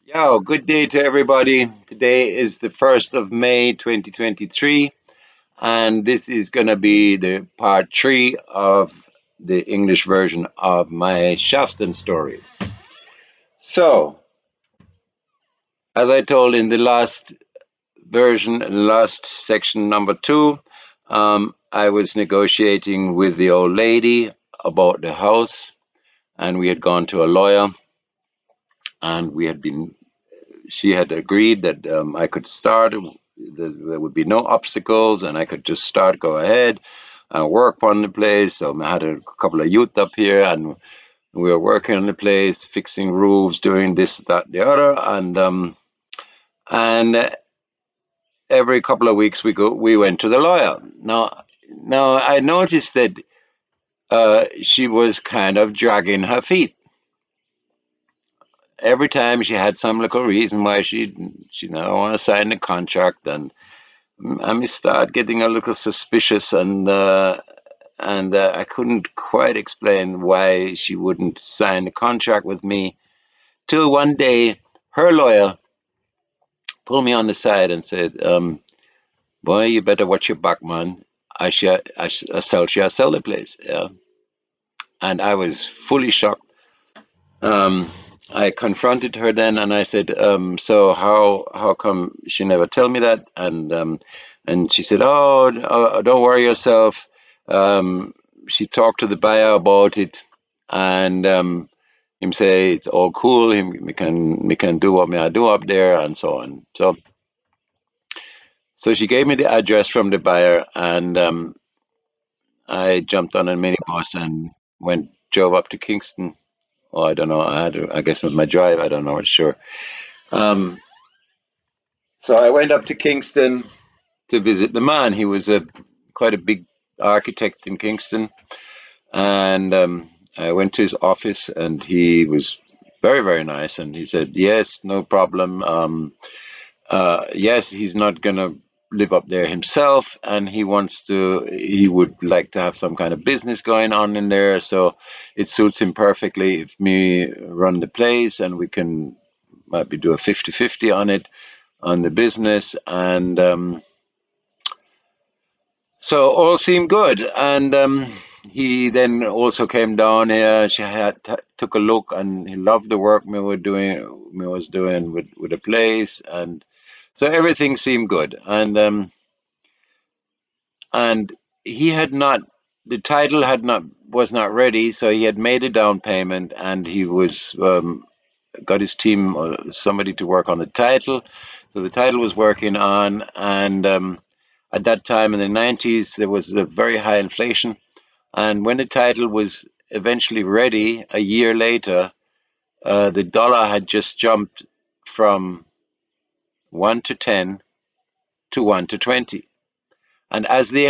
Yo, good day to everybody. Today is the 1st of May 2023, and this is going to be the part three of the English version of my Shafston story. So, as I told in the last version, last section number two, I was negotiating with the old lady about the house, and we had gone to a lawyer, and she had agreed that I could start. There would be no obstacles, and I could just start, go ahead, and work on the place. So I had a couple of youth up here, and we were working on the place, fixing roofs, doing this, that, the other, and every couple of weeks we went to the lawyer. Now I noticed that she was kind of dragging her feet. Every time she had some little reason why she don't want to sign the contract, and I may start getting a little suspicious, and I couldn't quite explain why she wouldn't sign the contract with me. Till one day, her lawyer pulled me on the side and said, "Boy, you better watch your back, man. I sell the place." Yeah, and I was fully shocked. Um, I confronted her then, and I said, "So how come she never tell me that?" And she said, "Oh, don't worry yourself. She talked to the buyer about it, and him say it's all cool. We can do what we I do up there, and so on." So she gave me the address from the buyer, and I jumped on a minibus and drove up to Kingston. Oh, I don't know. I guess with my drive, I don't know. Sure. Um, so I went up to Kingston to visit the man. He was a quite a big architect in Kingston, and I went to his office, and he was very, very nice. And he said, "Yes, no problem. Yes, he's not gonna live up there himself, and he would like to have some kind of business going on in there. So it suits him perfectly if me run the place, and we can maybe do a 50-50 on it, on the business." And so all seemed good. And he then also came down here. She had took a look, and he loved the work me was doing with the place, and so everything seemed good. And he had not the title had not was not ready, so he had made a down payment, and he was got his team, somebody to work on the title. So the title was working on, and at that time in the 90s, there was a very high inflation. And when the title was eventually ready, a year later, the dollar had just jumped from 1 to 10 to 1 to 20. And as the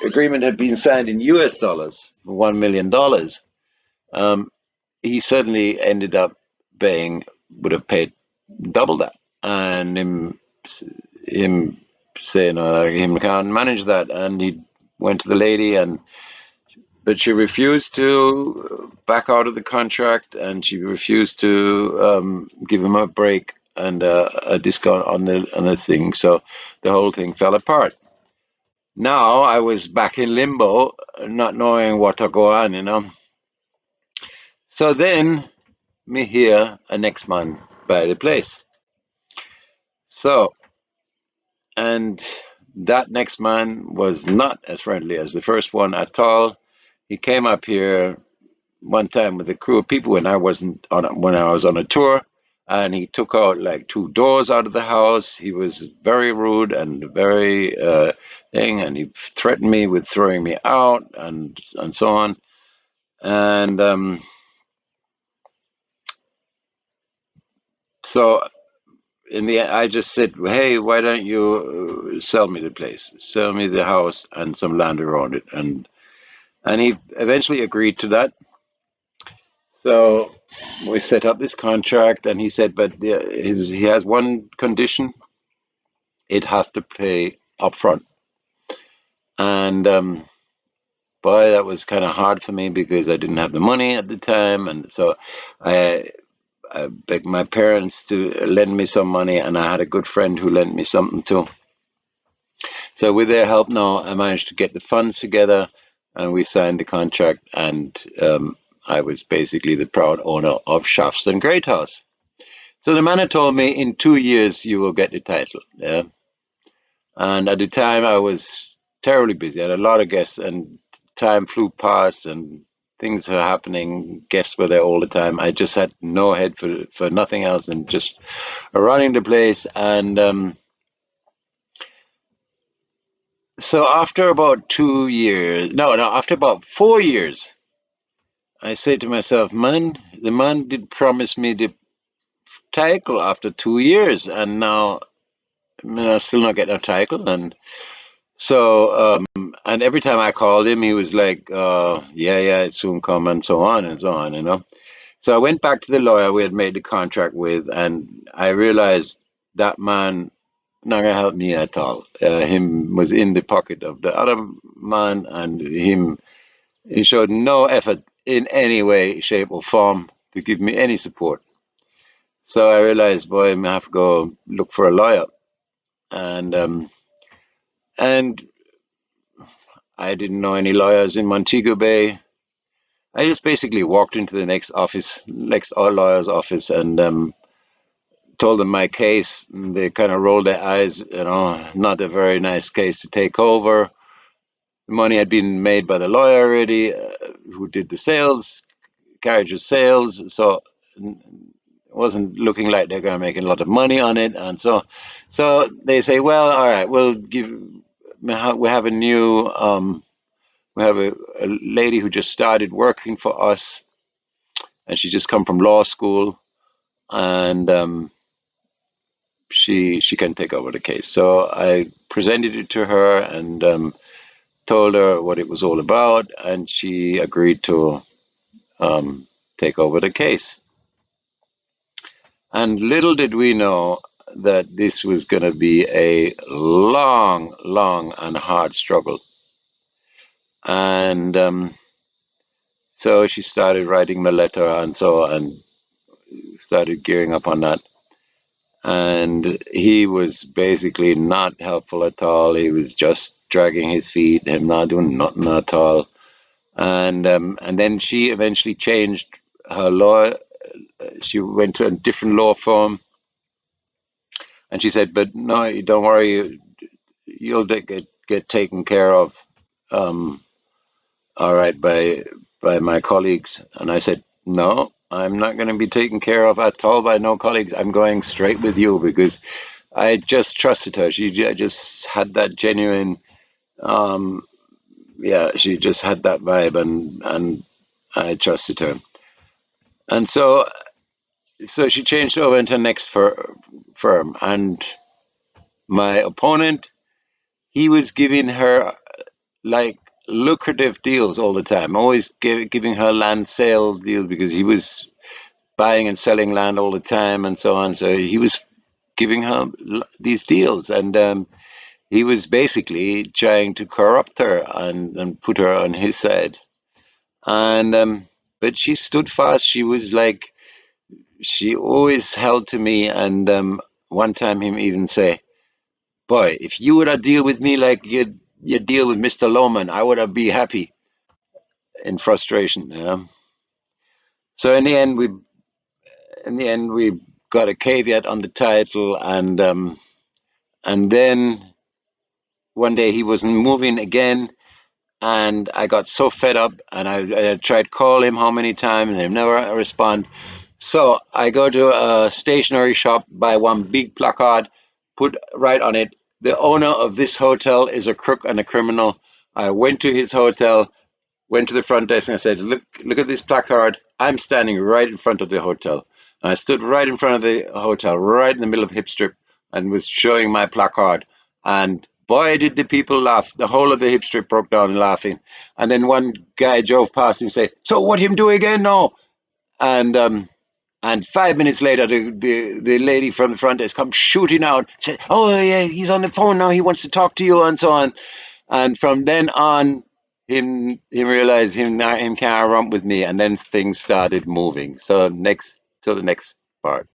agreement had been signed in US dollars, $1 million, um, he suddenly ended up would have paid double that. And him saying, him can't manage that. And he went to the lady, but she refused to back out of the contract, and she refused to give him a break and a discount on the thing. So the whole thing fell apart. Now I was back in limbo, not knowing what to go on. So then me hear a next man buy the place. So, and that next man was not as friendly as the first one at all. He came up here one time with a crew of people when I was on a tour, and he took out like two doors out of the house. He was very rude and very thing, and he threatened me with throwing me out and so on. And so in the end, I just said, "Hey, why don't you sell me the place, sell me the house and some land around it?" And he eventually agreed to that. So we set up this contract, and he said, but he has one condition: it has to pay upfront. And boy, that was kind of hard for me because I didn't have the money at the time, and so I I begged my parents to lend me some money, and I had a good friend who lent me something too. So with their help now, I managed to get the funds together, and we signed the contract, and I was basically the proud owner of Shafston Great House. So the man had told me, in 2 years you will get the title. Yeah, and at the time I was terribly busy. I had a lot of guests, and time flew past, and things were happening. Guests were there all the time. I just had no head for nothing else than just running the place. And so after about 2 years, no, after about 4 years, I said to myself, man, the man did promise me the title after 2 years, and now I still not getting a title. And so, and every time I called him, he was like, yeah, yeah, it soon come, and so on and so on, you know. So I went back to the lawyer we had made the contract with, and I realized that man not gonna help me at all. Him was in the pocket of the other man, and he showed no effort in any way, shape, or form to give me any support. So I realized, boy, I have to go look for a lawyer, and and I didn't know any lawyers in Montego Bay. I just basically walked into the next office, next lawyer's office, and told them my case. And they kind of rolled their eyes, not a very nice case to take over. The money had been made by the lawyer already, who did the sales, carriage of sales. So it wasn't looking like they're going to make a lot of money on it. And so they say, well, all right, we'll give. We have a new. We have a lady who just started working for us, and she just come from law school, and she can take over the case. So I presented it to her, and told her what it was all about, and she agreed to um, take over the case. And little did we know that this was going to be a long, long, and hard struggle. And so she started writing the letter, and so and started gearing up on that. And he was basically not helpful at all. He was just dragging his feet, him not doing nothing at all. And then she eventually changed her law. She went to a different law firm, and she said, "But no, you don't worry, you'll get taken care of, um, all right, by my colleagues." And I said, "No, I'm not going to be taken care of at all by no colleagues. I'm going straight with you because I just trusted her. I just had that genuine, um, yeah, she just had that vibe, and I trusted her. And so she changed over into the next firm, and my opponent, he was giving her like lucrative deals all the time, always giving her land sale deals because he was buying and selling land all the time and so on. So he was giving her these deals, and he was basically trying to corrupt her and put her on his side. And but she stood fast. She was like, she always held to me. And one time him even say, boy, if you would have deal with me like you deal with Mr. Loman, I would have be happy, in frustration. So in the end we got a caveat on the title, and then one day he wasn't moving again, and I got so fed up, and I tried call him how many times, and he never respond. So I go to a stationery shop, buy one big placard, put right on it, the owner of this hotel is a crook and a criminal. I went to his hotel, went to the front desk, and I said, look at this placard. I'm standing right in front of the hotel. And I stood right in front of the hotel, right in the middle of Hip Strip, and was showing my placard. And boy, did the people laugh. The whole of the Hip Strip broke down laughing. And then one guy drove past and said, so what him do again now? And 5 minutes later, the lady from the front desk come shooting out, said, "Oh yeah, he's on the phone now. He wants to talk to you," and so on. And from then on, him realized him can't romp with me, and then things started moving. So next till the next part.